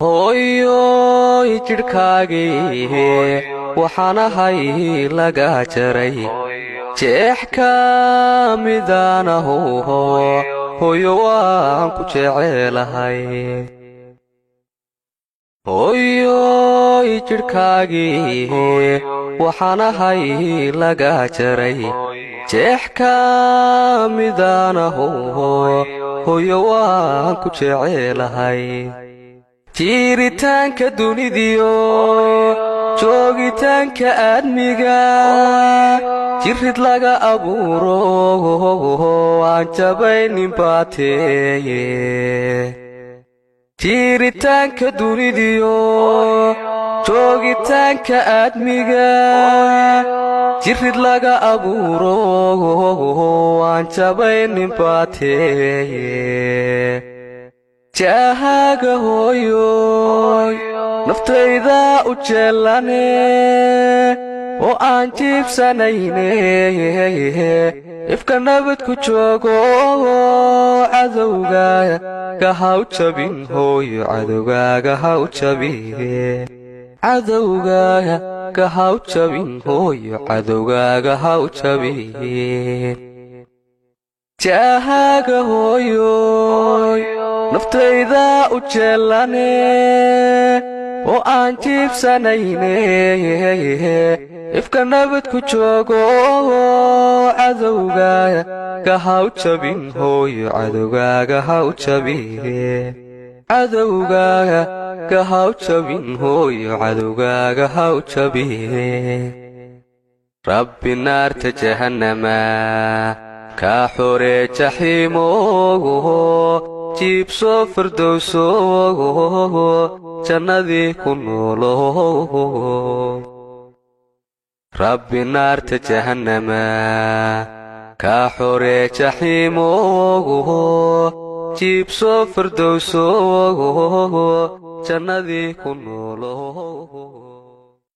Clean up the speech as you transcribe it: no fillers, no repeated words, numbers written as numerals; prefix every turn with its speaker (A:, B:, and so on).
A: hooyoy jidhkaagii waxaan ahay laga jaray jeex ka midaanahu hooyo waan ku jecelahay hooyoy jidhkaagii waxaan ahay laga jaray jeex ka midaanahu hooyo waan ku jecelahay jiiritaanka dunidiyo joogitaanka aadmiga jirid laga abuuro aan jabaynin baateeye jiiritaanka dunidiyo joogitaanka aadmiga jirid laga abuuro aan jabaynin baateeye jahaaga hooyoy naftayda u jeelane oo aan jiibsanayne ifka nabad ku joogo cadowgaaga ha u jabin hooyo cadowgaaga ha u jabin cadowgaaga ha u jabin hooyo cadowgaaga ha u jabin jahaaga hooyoy naftayda u jeelane oo aan jiibsanayne ifka nabad ku joogo cadowgaaga ha u jabin hooyo cadowgaaga ha u jabin cadowgaaga ha u jabin hooyo cadowgaaga ha u jabin rabbi naarta jahannama kaa xoree jaxiimogo jiibso firdowso jannadii ku noolo rabbi naarta jahannama kaa xoree jaxiimogo jiibso firdowso jannadii ku noolo